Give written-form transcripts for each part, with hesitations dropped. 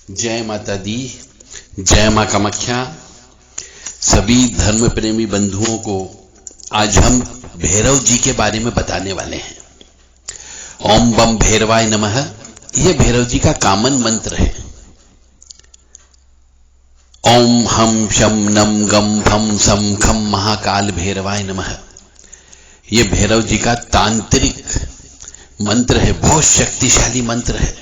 जय माता दी, जय मां कामाख्या। सभी धर्म प्रेमी बंधुओं को आज हम भैरव जी के बारे में बताने वाले हैं। ओम बम भैरवाय नमः, यह भैरव जी का कामन मंत्र है। ओम हम शम नम गम भम सम खम महाकाल भैरवाय नमः, यह भैरव जी का तांत्रिक मंत्र है, बहुत शक्तिशाली मंत्र है।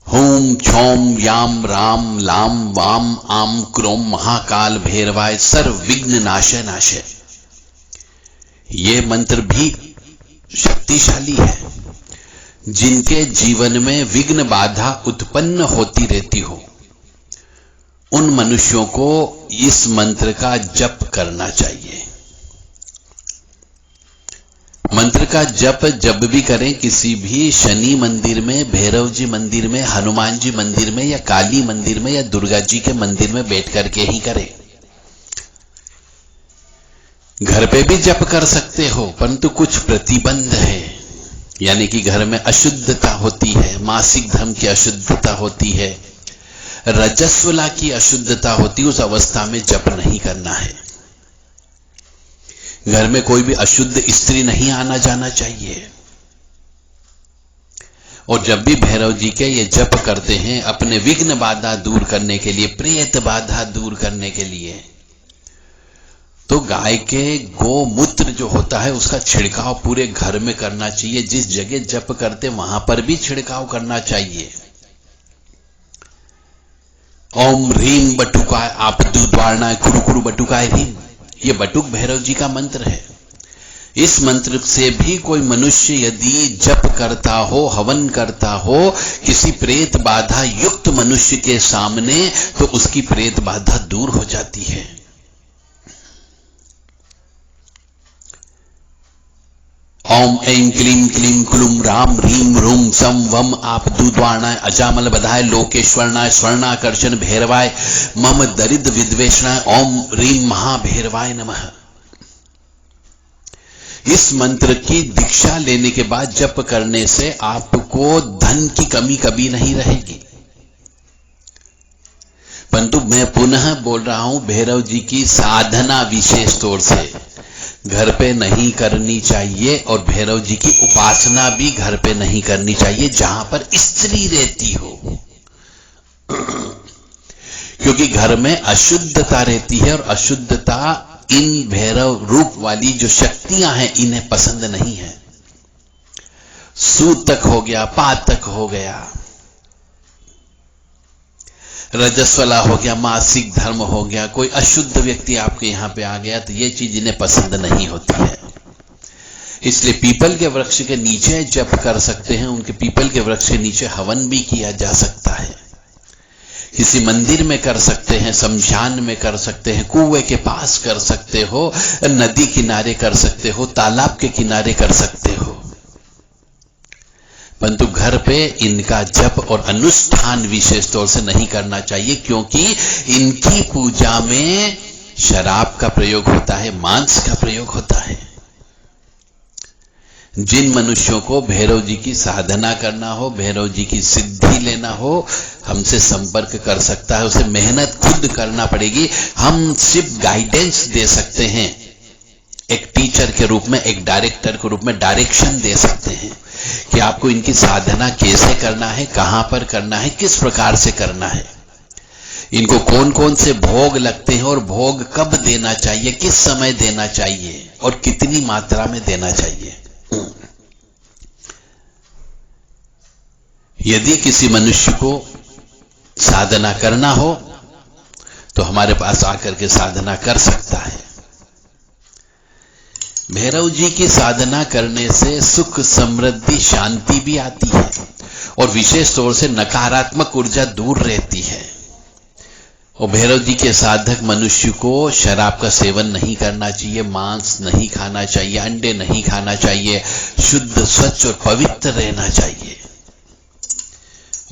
होम छौम याम राम लाम वाम आम क्रोम महाकाल भैरवाय सर्व विघ्न नाशय नाशय, ये मंत्र भी शक्तिशाली है। जिनके जीवन में विघ्न बाधा उत्पन्न होती रहती हो, उन मनुष्यों को इस मंत्र का जप करना चाहिए। मंत्र का जप जब भी करें, किसी भी शनि मंदिर में, भैरव जी मंदिर में, हनुमान जी मंदिर में, या काली मंदिर में, या दुर्गा जी के मंदिर में बैठ करके ही करें। घर पे भी जप कर सकते हो, परंतु कुछ प्रतिबंध है। यानी कि घर में अशुद्धता होती है, मासिक धर्म की अशुद्धता होती है, रजस्वला की अशुद्धता होती है, उस अवस्था में जप नहीं करना है। घर में कोई भी अशुद्ध स्त्री नहीं आना जाना चाहिए। और जब भी भैरव जी के ये जप करते हैं अपने विघ्न बाधा दूर करने के लिए, प्रेत बाधा दूर करने के लिए, तो गाय के गोमूत्र जो होता है उसका छिड़काव पूरे घर में करना चाहिए। जिस जगह जप करते वहां पर भी छिड़काव करना चाहिए। ओम ह्रीम बटुकाय आपदु द्वारणाय कुरु कुरु बटुकाय ह्रीम, ये बटुक भैरव जी का मंत्र है। इस मंत्र से भी कोई मनुष्य यदि जप करता हो, हवन करता हो किसी प्रेत बाधा युक्त मनुष्य के सामने, तो उसकी प्रेत बाधा दूर हो जाती है। ओम ऐं क्लीं क्लीं क्लूम राम ह्रीं रूम सम वम आपदु द्वारणाय अजामल बधाय लोकेश्वरनाय स्वर्णाकर्षण भैरवाय मम दरिद्र विद्वेषणाय ओम ह्रीं महाभैरवाय नमः। इस मंत्र की दीक्षा लेने के बाद जप करने से आपको धन की कमी कभी नहीं रहेगी। परंतु मैं पुनः बोल रहा हूं, भैरव जी की साधना विशेष तौर से घर पे नहीं करनी चाहिए, और भैरव जी की उपासना भी घर पे नहीं करनी चाहिए जहां पर स्त्री रहती हो। क्योंकि घर में अशुद्धता रहती है, और अशुद्धता इन भैरव रूप वाली जो शक्तियां हैं इन्हें पसंद नहीं है। सूतक हो गया, पातक हो गया, रजस्वला हो गया, मासिक धर्म हो गया, कोई अशुद्ध व्यक्ति आपके यहां पे आ गया, तो ये चीज इन्हें पसंद नहीं होती है। इसलिए पीपल के वृक्ष के नीचे जप कर सकते हैं, उनके पीपल के वृक्ष के नीचे हवन भी किया जा सकता है। किसी मंदिर में कर सकते हैं, शमशान में कर सकते हैं, कुएं के पास कर सकते हो, नदी किनारे कर सकते हो, तालाब के किनारे कर सकते हो। परंतु घर पे इनका जप और अनुष्ठान विशेष तौर से नहीं करना चाहिए, क्योंकि इनकी पूजा में शराब का प्रयोग होता है, मांस का प्रयोग होता है। जिन मनुष्यों को भैरव जी की साधना करना हो, भैरव जी की सिद्धि लेना हो, हमसे संपर्क कर सकता है। उसे मेहनत खुद करना पड़ेगी। हम सिर्फ गाइडेंस दे सकते हैं, एक टीचर के रूप में, एक डायरेक्टर के रूप में डायरेक्शन दे सकते हैं कि आपको इनकी साधना कैसे करना है, कहां पर करना है, किस प्रकार से करना है, इनको कौन कौन से भोग लगते हैं और भोग कब देना चाहिए, किस समय देना चाहिए और कितनी मात्रा में देना चाहिए। यदि किसी मनुष्य को साधना करना हो तो हमारे पास आकर के साधना कर सकता है। भैरव जी की साधना करने से सुख, समृद्धि, शांति भी आती है, और विशेष तौर से नकारात्मक ऊर्जा दूर रहती है। और भैरव जी के साधक मनुष्य को शराब का सेवन नहीं करना चाहिए, मांस नहीं खाना चाहिए, अंडे नहीं खाना चाहिए, शुद्ध, स्वच्छ और पवित्र रहना चाहिए।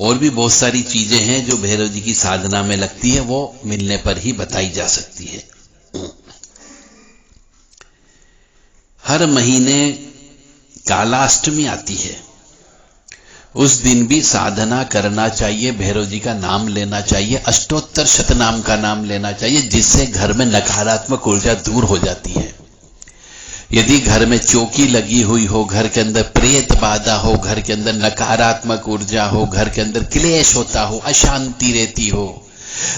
और भी बहुत सारी चीजें हैं जो भैरव जी की साधना में लगती है, वो मिलने पर ही बताई जा सकती है। हर महीने कालाष्टमी आती है, उस दिन भी साधना करना चाहिए, भैरव जी का नाम लेना चाहिए, अष्टोत्तर शतनाम का नाम लेना चाहिए, जिससे घर में नकारात्मक ऊर्जा दूर हो जाती है। यदि घर में चौकी लगी हुई हो, घर के अंदर प्रेत बाधा हो, घर के अंदर नकारात्मक ऊर्जा हो, घर के अंदर क्लेश होता हो, अशांति रहती हो,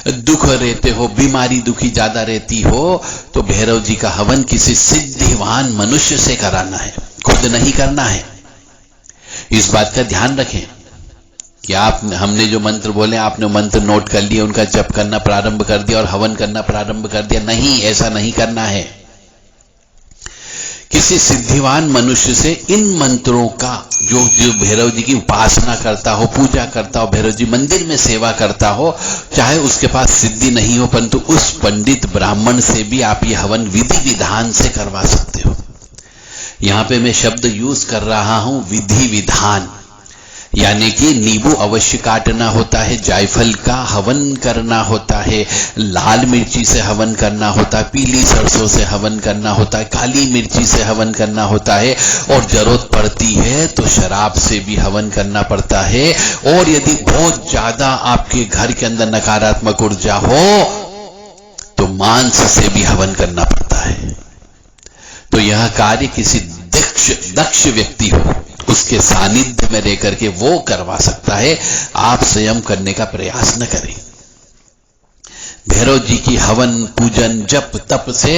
दुख रहते हो, बीमारी दुखी ज्यादा रहती हो, तो भैरव जी का हवन किसी सिद्धिवान मनुष्य से कराना है, खुद नहीं करना है। इस बात का ध्यान रखें कि हमने जो मंत्र बोले, आपने मंत्र नोट कर लिए, उनका जप करना प्रारंभ कर दिया और हवन करना प्रारंभ कर दिया। नहीं, ऐसा नहीं करना है। किसी सिद्धिवान मनुष्य से इन मंत्रों का, जो भैरव जी की उपासना करता हो, पूजा करता हो, भैरव जी मंदिर में सेवा करता हो, चाहे उसके पास सिद्धि नहीं हो, परंतु उस पंडित ब्राह्मण से भी आप ये हवन विधि विधान से करवा सकते हो। यहां पे मैं शब्द यूज कर रहा हूं विधि विधान, यानी कि नींबू अवश्य काटना होता है, जायफल का हवन करना होता है, लाल मिर्ची से हवन करना होता है, पीली सरसों से हवन करना होता है, काली मिर्ची से हवन करना होता है, और जरूरत पड़ती है तो शराब से भी हवन करना पड़ता है। और यदि बहुत ज्यादा आपके घर के अंदर नकारात्मक ऊर्जा हो तो मांस से भी हवन करना पड़ता है। तो यह कार्य किसी दक्ष व्यक्ति हो, उसके सानिध्य में रहकर के वो करवा सकता है। आप स्वयं करने का प्रयास न करें। भैरव जी की हवन पूजन जप तप से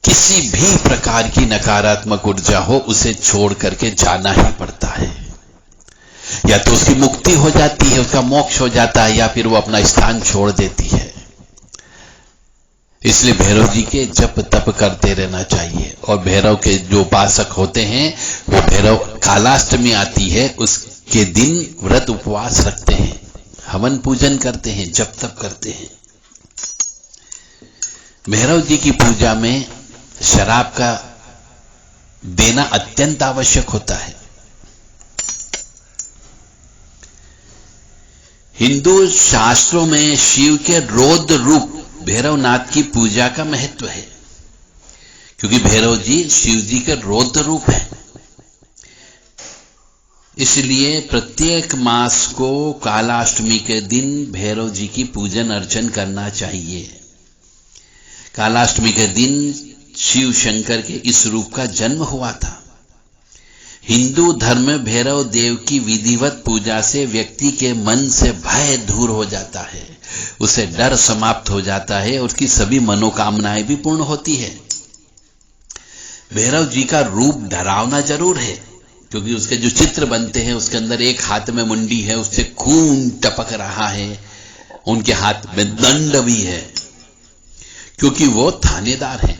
किसी भी प्रकार की नकारात्मक ऊर्जा हो, उसे छोड़ करके जाना ही पड़ता है। या तो उसकी मुक्ति हो जाती है, उसका मोक्ष हो जाता है, या फिर वो अपना स्थान छोड़ देती है। इसलिए भैरव जी के जप तप करते रहना चाहिए। और भैरव के जो उपासक होते हैं, वो भैरव कालाष्टमी आती है उसके दिन व्रत उपवास रखते हैं, हवन पूजन करते हैं, जप तप करते हैं। भैरव जी की पूजा में शराब का देना अत्यंत आवश्यक होता है। हिंदू शास्त्रों में शिव के रौद्र रूप भैरवनाथ की पूजा का महत्व है, क्योंकि भैरव जी शिव जी के रौद्र रूप है। इसलिए प्रत्येक मास को कालाष्टमी के दिन भैरव जी की पूजन अर्चन करना चाहिए। कालाष्टमी के दिन शिव शंकर के इस रूप का जन्म हुआ था। हिंदू धर्म में भैरव देव की विधिवत पूजा से व्यक्ति के मन से भय दूर हो जाता है, उसे डर समाप्त हो जाता है, और उसकी सभी मनोकामनाएं भी पूर्ण होती है। भैरव जी का रूप डरावना जरूर है, क्योंकि उसके जो चित्र बनते हैं उसके अंदर एक हाथ में मुंडी है, उससे खून टपक रहा है, उनके हाथ में दंड भी है, क्योंकि वो थानेदार हैं।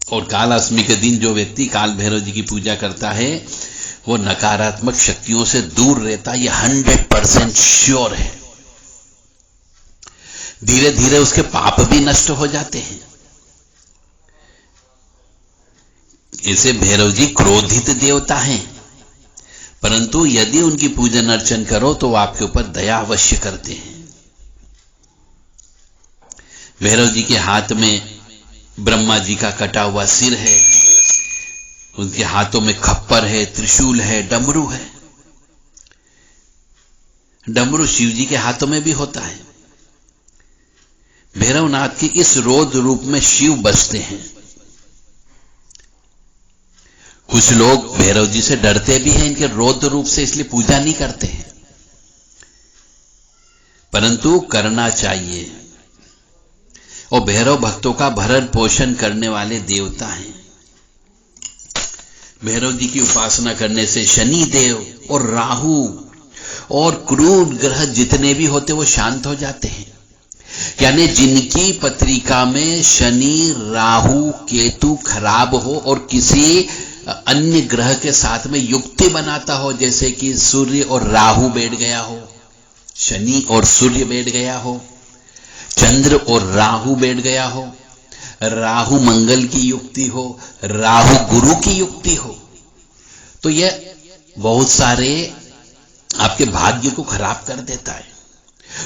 और कालाष्टमी के दिन जो व्यक्ति काल भैरव जी की पूजा करता है, वो नकारात्मक शक्तियों से दूर रहता है, ये 100% श्योर है। धीरे धीरे उसके पाप भी नष्ट हो जाते हैं। ऐसे भैरव जी क्रोधित देवता हैं, परंतु यदि उनकी पूजन अर्चन करो तो वो आपके ऊपर दया अवश्य करते हैं। भैरव जी के हाथ में ब्रह्मा जी का कटा हुआ सिर है, उनके हाथों में खप्पर है, त्रिशूल है, डमरू है। डमरू शिव जी के हाथों में भी होता है। भैरवनाथ की इस रौद्र रूप में शिव बसते हैं। कुछ लोग भैरव जी से डरते भी हैं, इनके रौद्र रूप से, इसलिए पूजा नहीं करते हैं, परंतु करना चाहिए। और भैरव भक्तों का भरण पोषण करने वाले देवता हैं। भैरव जी की उपासना करने से शनि देव और राहु और क्रूर ग्रह जितने भी होते वो शांत हो जाते हैं। यानी जिनकी पत्रिका में शनि राहु केतु खराब हो और किसी अन्य ग्रह के साथ में युक्ति बनाता हो, जैसे कि सूर्य और राहु बैठ गया हो, शनि और सूर्य बैठ गया हो, चंद्र और राहु बैठ गया हो, राहु मंगल की युक्ति हो, राहु गुरु की युक्ति हो, तो यह बहुत सारे आपके भाग्य को खराब कर देता है।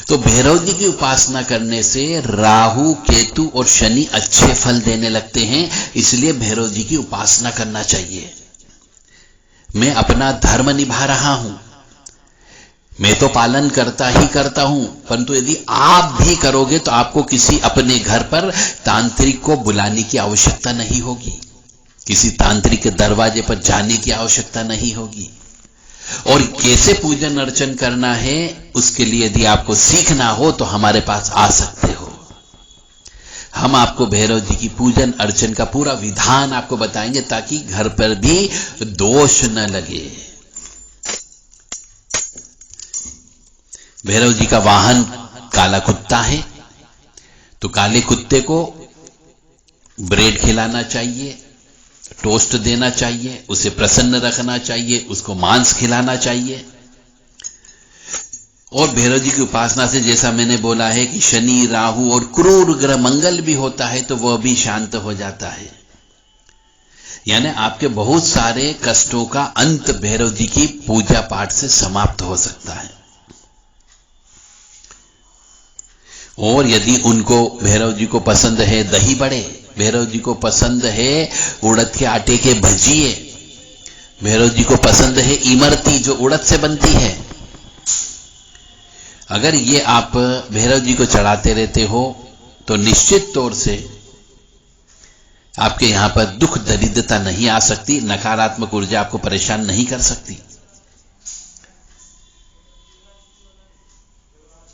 तो भैरव जी की उपासना करने से राहु केतु और शनि अच्छे फल देने लगते हैं, इसलिए भैरव जी की उपासना करना चाहिए। मैं अपना धर्म निभा रहा हूं, मैं तो पालन करता ही करता हूं, परंतु यदि आप भी करोगे तो आपको किसी अपने घर पर तांत्रिक को बुलाने की आवश्यकता नहीं होगी, किसी तांत्रिक के दरवाजे पर जाने की आवश्यकता नहीं होगी। और कैसे पूजन अर्चन करना है उसके लिए यदि आपको सीखना हो तो हमारे पास आ सकते हो। हम आपको भैरव जी की पूजन अर्चन का पूरा विधान आपको बताएंगे ताकि घर पर भी दोष न लगे। भैरव जी का वाहन काला कुत्ता है, तो काले कुत्ते को ब्रेड खिलाना चाहिए, टोस्ट देना चाहिए, उसे प्रसन्न रखना चाहिए, उसको मांस खिलाना चाहिए। और भैरव जी की उपासना से जैसा मैंने बोला है कि शनि, राहु और क्रूर ग्रह मंगल भी होता है तो वह भी शांत हो जाता है। यानी आपके बहुत सारे कष्टों का अंत भैरव जी की पूजा पाठ से समाप्त हो सकता है। और यदि उनको भैरव जी को पसंद है दही बड़े, भैरव जी को पसंद है उड़द के आटे के भजिए, भैरव जी को पसंद है इमरती जो उड़द से बनती है, अगर ये आप भैरव जी को चढ़ाते रहते हो तो निश्चित तौर से आपके यहां पर दुख दरिद्रता नहीं आ सकती, नकारात्मक ऊर्जा आपको परेशान नहीं कर सकती।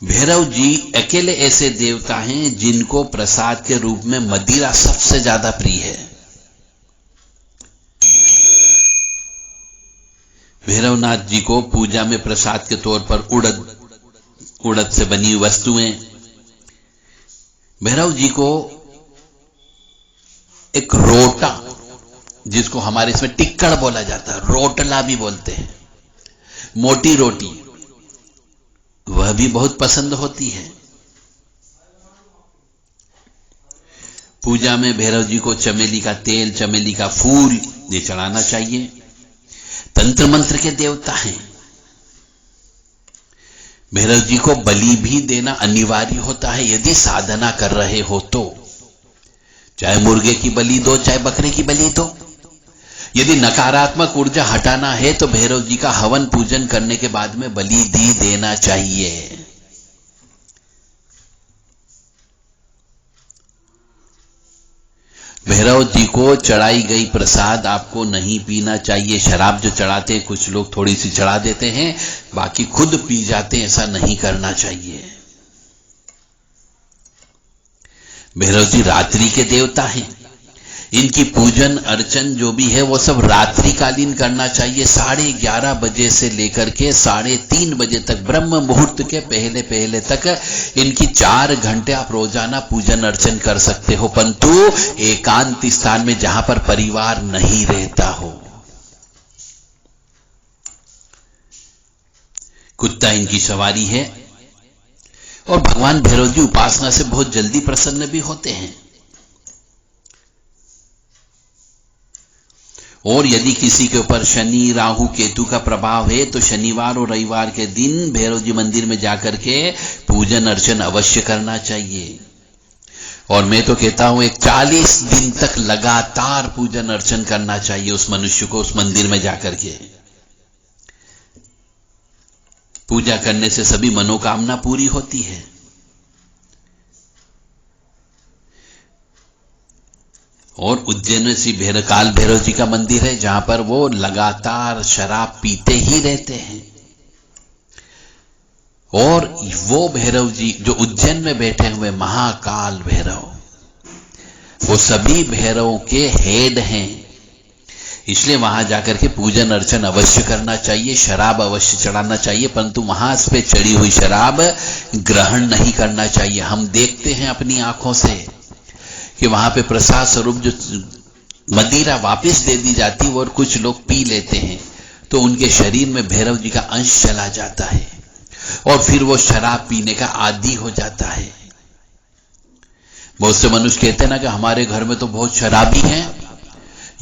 भैरव जी अकेले ऐसे देवता हैं जिनको प्रसाद के रूप में मदिरा सबसे ज्यादा प्रिय है। भैरवनाथ जी को पूजा में प्रसाद के तौर पर उड़द से बनी वस्तुएं, भैरव जी को एक रोटा जिसको हमारे इसमें टिक्कड़ बोला जाता है, रोटला भी बोलते हैं, मोटी रोटी, वह भी बहुत पसंद होती है। पूजा में भैरव जी को चमेली का तेल, चमेली का फूल ये चढ़ाना चाहिए। तंत्र मंत्र के देवता हैं, भैरव जी को बलि भी देना अनिवार्य होता है यदि साधना कर रहे हो तो, चाहे मुर्गे की बलि दो चाहे बकरे की बलि दो। यदि नकारात्मक ऊर्जा हटाना है तो भैरव जी का हवन पूजन करने के बाद में बलि भी देना चाहिए। भैरव जी को चढ़ाई गई प्रसाद आपको नहीं पीना चाहिए। शराब जो चढ़ाते हैं कुछ लोग थोड़ी सी चढ़ा देते हैं, बाकी खुद पी जाते हैं, ऐसा नहीं करना चाहिए। भैरव जी रात्रि के देवता हैं, इनकी पूजन अर्चन जो भी है वो सब रात्रिकालीन करना चाहिए। 11:30 बजे से लेकर के 3:30 बजे तक, ब्रह्म मुहूर्त के पहले पहले तक इनकी 4 घंटे आप रोजाना पूजन अर्चन कर सकते हो, परंतु एकांत स्थान में जहां पर परिवार नहीं रहता हो। कुत्ता इनकी सवारी है। और भगवान भैरव जी उपासना से बहुत जल्दी प्रसन्न भी होते हैं। और यदि किसी के ऊपर शनि, राहु, केतु का प्रभाव है तो शनिवार और रविवार के दिन भैरव जी मंदिर में जाकर के पूजन अर्चन अवश्य करना चाहिए। और मैं तो कहता हूं 40 दिन तक लगातार पूजन अर्चन करना चाहिए उस मनुष्य को, उस मंदिर में जाकर के। पूजा करने से सभी मनोकामना पूरी होती है। और उज्जैन में श्री काल भैरव जी का मंदिर है जहां पर वो लगातार शराब पीते ही रहते हैं। और वो भैरव जी जो उज्जैन में बैठे हुए महाकाल भैरव, वो सभी भैरवों के हेड हैं, इसलिए वहां जाकर के पूजन अर्चन अवश्य करना चाहिए। शराब अवश्य चढ़ाना चाहिए, परंतु वहां पे चढ़ी हुई शराब ग्रहण नहीं करना चाहिए। हम देखते हैं अपनी आंखों से कि वहां पे प्रसाद स्वरूप जो मदिरा वापस दे दी जाती है और कुछ लोग पी लेते हैं तो उनके शरीर में भैरव जी का अंश चला जाता है और फिर वो शराब पीने का आदी हो जाता है। बहुत से मनुष्य कहते हैं ना कि हमारे घर में तो बहुत शराबी हैं,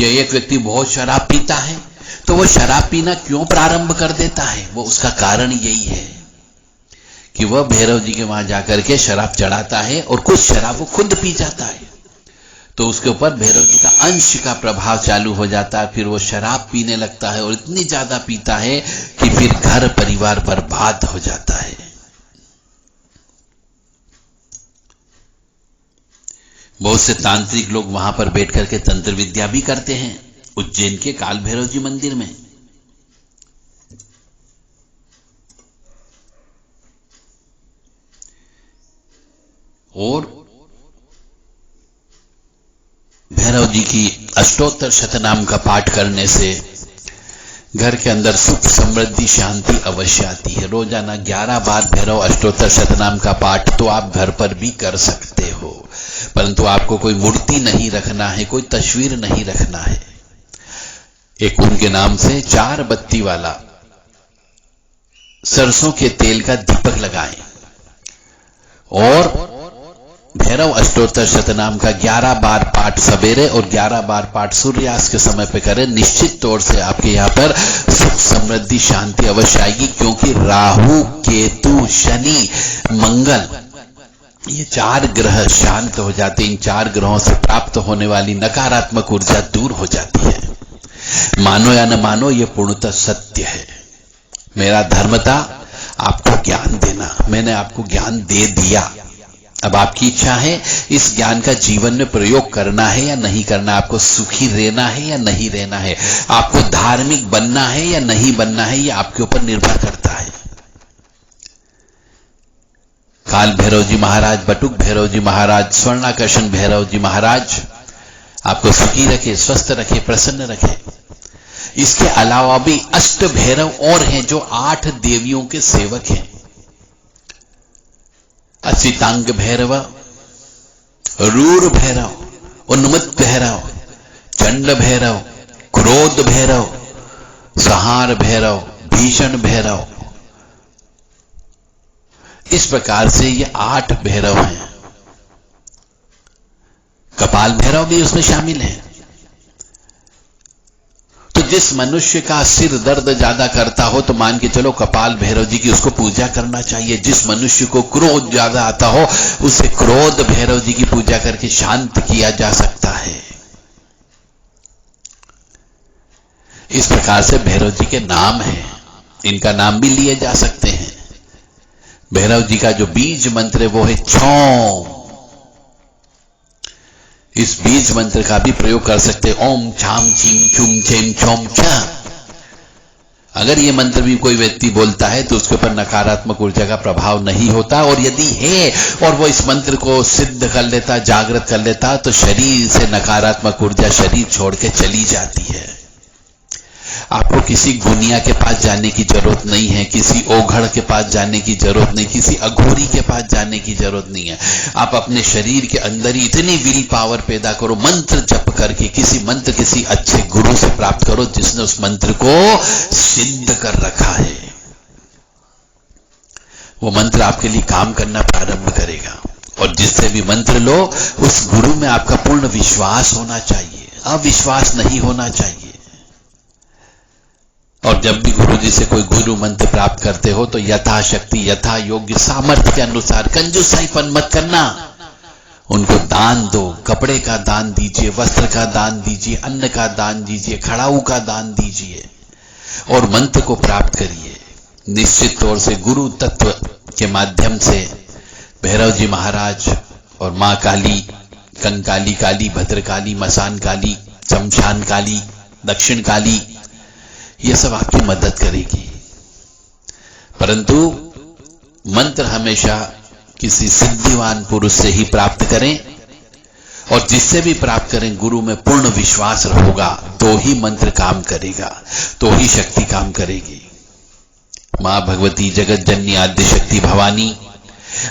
या एक व्यक्ति बहुत शराब पीता है, तो वो शराब पीना क्यों प्रारंभ कर देता है? वो उसका कारण यही है कि वह भैरव जी के वहां जाकर के शराब चढ़ाता है और कुछ शराब वो खुद पी जाता है। तो उसके ऊपर भैरव जी का अंश का प्रभाव चालू हो जाता है। फिर वो शराब पीने लगता है और इतनी ज्यादा पीता है कि फिर घर परिवार बर्बाद हो जाता है। बहुत से तांत्रिक लोग वहां पर बैठ करके तंत्र विद्या भी करते हैं उज्जैन के काल भैरव जी मंदिर में। और भैरव जी की अष्टोत्तर शतनाम का पाठ करने से घर के अंदर सुख समृद्धि शांति अवश्य आती है। रोजाना 11 बार भैरव अष्टोत्तर शतनाम का पाठ तो आप घर पर भी कर सकते हो, परंतु आपको कोई मूर्ति नहीं रखना है, कोई तस्वीर नहीं रखना है। एक उनके नाम से 4 बत्ती वाला सरसों के तेल का दीपक लगाएं और भैरव अष्टोत्तर शतनाम का 11 बार पाठ सवेरे और 11 बार पाठ सूर्यास्त के समय पे करें। निश्चित तौर से आपके यहाँ पर सुख समृद्धि शांति अवश्य आएगी, क्योंकि राहु केतु शनि मंगल ये 4 ग्रह शांत हो जाते। इन 4 ग्रहों से प्राप्त होने वाली नकारात्मक ऊर्जा दूर हो जाती है। मानो या न मानो ये पूर्णतः सत्य है। मेरा धर्म था आपको ज्ञान देना, मैंने आपको ज्ञान दे दिया। अब आपकी इच्छा है इस ज्ञान का जीवन में प्रयोग करना है या नहीं करना, आपको सुखी रहना है या नहीं रहना है, आपको धार्मिक बनना है या नहीं बनना है, ये आपके ऊपर निर्भर करता है। काल भैरव जी महाराज, बटुक भैरव जी महाराज, स्वर्णाकर्षण भैरव जी महाराज आपको सुखी रखे, स्वस्थ रखे, प्रसन्न रखे। इसके अलावा भी अष्ट भैरव और हैं जो 8 देवियों के सेवक हैं। असितांग भैरव, रूर भैरव, उन्मत्त भैरव, चंड भैरव, क्रोध भैरव, संहार भैरव, भीषण भैरव। इस प्रकार से ये 8 भैरव हैं। कपाल भैरव भी उसमें शामिल है। तो जिस मनुष्य का सिर दर्द ज्यादा करता हो तो मान के चलो कपाल भैरव जी की उसको पूजा करना चाहिए। जिस मनुष्य को क्रोध ज्यादा आता हो उसे क्रोध भैरव जी की पूजा करके शांत किया जा सकता है। इस प्रकार से भैरव जी के नाम हैं, इनका नाम भी लिए जा सकते हैं। भैरव जी का जो बीज मंत्र है वो है छौं। इस बीज मंत्र का भी प्रयोग कर सकते हैं। ओम छाम छीम छुम छेम छौम छा। अगर ये मंत्र भी कोई व्यक्ति बोलता है तो उसके ऊपर नकारात्मक ऊर्जा का प्रभाव नहीं होता, और यदि है और वो इस मंत्र को सिद्ध कर लेता, जागृत कर लेता, तो शरीर से नकारात्मक ऊर्जा शरीर छोड़ के चली जाती है। आपको किसी गुनिया के पास जाने की जरूरत नहीं है, किसी ओघड़ के पास जाने की जरूरत नहीं, किसी अघोरी के पास जाने की जरूरत नहीं है। आप अपने शरीर के अंदर ही इतनी विल पावर पैदा करो, मंत्र जप करके किसी मंत्र किसी अच्छे गुरु से प्राप्त करो जिसने उस मंत्र को सिद्ध कर रखा है। वो मंत्र आपके लिए काम करना प्रारंभ करेगा। और जिससे भी मंत्र लो उस गुरु में आपका पूर्ण विश्वास होना चाहिए, अविश्वास नहीं होना चाहिए। और जब भी गुरु जी से कोई गुरु मंत्र प्राप्त करते हो तो यथाशक्ति यथा योग्य सामर्थ्य के अनुसार कंजूसाईपन मत करना। उनको दान दो, कपड़े का दान दीजिए, वस्त्र का दान दीजिए, अन्न का दान दीजिए, खड़ाऊ का दान दीजिए और मंत्र को प्राप्त करिए। निश्चित तौर से गुरु तत्व के माध्यम से भैरव जी महाराज और मां काली, कंकाली काली, भद्रकाली, मसान काली, शमशान काली, दक्षिण काली, ये सब आपकी मदद करेगी। परंतु मंत्र हमेशा किसी सिद्धिवान पुरुष से ही प्राप्त करें, और जिससे भी प्राप्त करें गुरु में पूर्ण विश्वास होगा तो ही मंत्र काम करेगा, तो ही शक्ति काम करेगी। मां भगवती जगत जननी आद्य शक्ति भवानी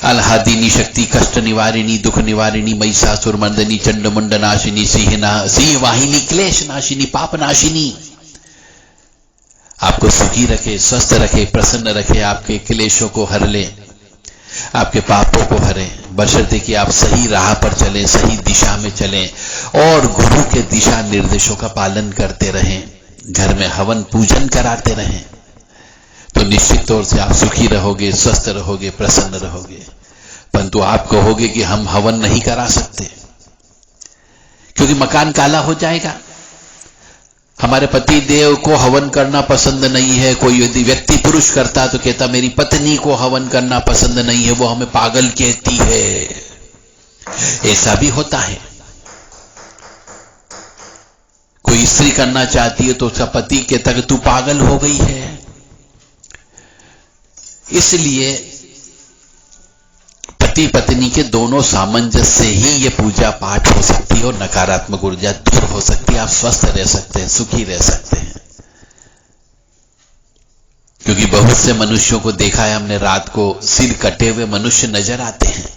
अलहादिनी शक्ति, कष्ट निवारिणी, दुख निवारिणी, महिषासुर मर्दनी, चंडमुंड नाशिनी, सिंह वाहिनी, क्लेश नाशिनी, पाप नाशिनी आपको सुखी रखे, स्वस्थ रखे, प्रसन्न रखे, आपके क्लेशों को हर ले, आपके पापों को हरे, बशर्ते कि आप सही राह पर चलें, सही दिशा में चलें और गुरु के दिशा निर्देशों का पालन करते रहें, घर में हवन पूजन कराते रहें, तो निश्चित तौर से आप सुखी रहोगे, स्वस्थ रहोगे, प्रसन्न रहोगे। परंतु आप कहोगे कि हम हवन नहीं करा सकते, क्योंकि मकान काला हो जाएगा। हमारे पति देव को हवन करना पसंद नहीं है, कोई यदि व्यक्ति पुरुष करता तो कहता मेरी पत्नी को हवन करना पसंद नहीं है, वो हमें पागल कहती है। ऐसा भी होता है। कोई स्त्री करना चाहती है तो उसका पति कहता कि तू पागल हो गई है। इसलिए पति पत्नी के दोनों सामंजस्य से ही ये पूजा पाठ हो सकती है और नकारात्मक ऊर्जा दूर हो सकती है। आप स्वस्थ रह सकते हैं, सुखी रह सकते हैं। क्योंकि बहुत से मनुष्यों को देखा है हमने, रात को सिर कटे हुए मनुष्य नजर आते हैं,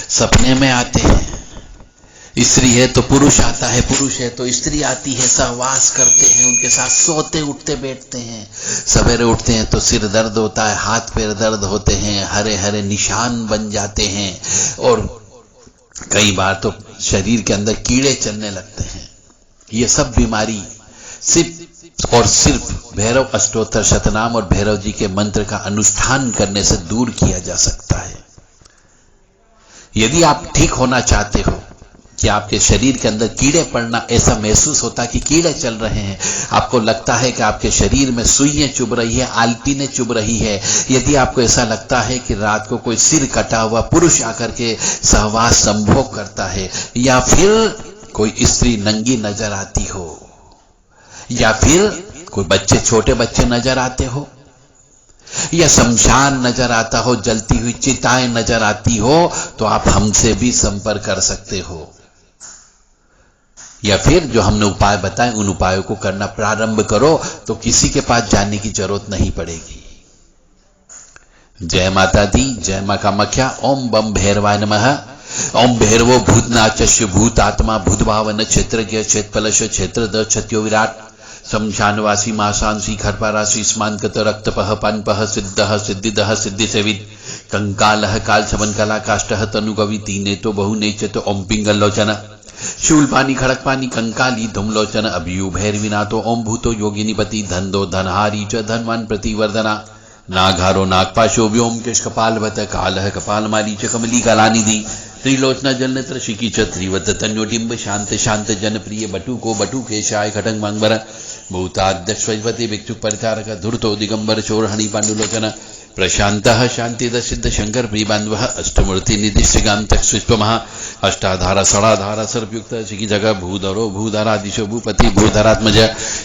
सपने में आते हैं। स्त्री है तो पुरुष आता है, पुरुष है तो स्त्री आती है, सहवास करते हैं, उनके साथ सोते उठते बैठते हैं। सवेरे उठते हैं तो सिर दर्द होता है, हाथ पैर दर्द होते हैं, हरे हरे निशान बन जाते हैं और कई बार तो शरीर के अंदर कीड़े चलने लगते हैं। ये सब बीमारी सिर्फ और सिर्फ भैरव अष्टोत्तर शतनाम और भैरव जी के मंत्र का अनुष्ठान करने से दूर किया जा सकता है। यदि आप ठीक होना चाहते हो कि आपके शरीर के अंदर कीड़े पड़ना, ऐसा महसूस होता है कि कीड़े चल रहे हैं, आपको लगता है कि आपके शरीर में सुइयां चुभ रही है, आल्टीनें चुभ रही है, यदि आपको ऐसा लगता है कि रात को कोई सिर कटा हुआ पुरुष आकर के सहवास संभोग करता है, या फिर कोई स्त्री नंगी नजर आती हो, या फिर कोई बच्चे, छोटे बच्चे नजर आते हो, या शमशान नजर आता हो, जलती हुई चिताएं नजर आती हो, तो आप हमसे भी संपर्क कर सकते हो। या फिर जो हमने उपाय बताए उन उपायों को करना प्रारंभ करो तो किसी के पास जाने की जरूरत नहीं पड़ेगी। जय माता दी, जय मां कामाख्या। ओम बम भैरवाय नमः। ओम भैरवो भूतनाचस्य भूतात्मा भूतभावन क्षेत्रज्ञ क्षेत्रफलश क्षेत्रद क्षत्यो विराट शमशानवासी मासांसी खरपारासी स्मानकत रक्तपह पानपह सिद्धः सिद्धिदः सिद्धिसेवित कंकालः काल समन कला काष्ठः तनुगवि तीने तो बहुनेचत ओम पिंगलोचन शूलपानी खड़कपानी कंकाली धूमलोचन अभियु भैरविनाथो ओम भूतो योगिनीपति धन्दो धनहारी च धनवान प्रतिवर्धना नाघारो नागपाशो व्योम केश कपालवत कालः कपालमाली च कमली कलानिधि त्रिलोचना जलनेत्र शिकी च त्रिवत तन्योटिम्ब शांत शांत जनप्रिय बटु को बटु केशाय खटंग मंगवर भूताद्यश्वपति भिक्षु परिचारक धूर्तो दिगंबर चोरहणि पांडुलोचन प्रशांतः शांतिद सिद्ध शंकर प्रियबान्धवः अष्टमूर्ति निधि श्रीगांतक सुष्पमः अष्टाधारा षडाधारा सर्पयुक्त शिखी जगह भूधरो भूधरादिशो भूपति भूधरात्मज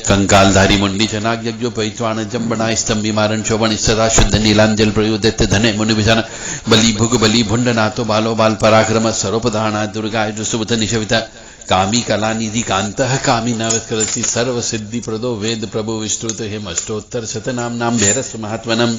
कंकालधारी मुंडी चनाग यज्ञो पैच्वाण जंबना स्तंभि मारण शोभन सदा शुद्ध नीलांजल प्रयोदित धने मुनिभिषण बलि भुग बलि भुंडनाथो बालो बाल पराक्रम स्वरूपधारणा दुर्गा सुबुध निशविता कामी कलानिधि कांतः कामी नवस्करसि सर्व सिद्धि प्रदो वेद प्रभु विस्तृत हेम अष्टोत्तर शतनाम नाम भैरस महात्मनम।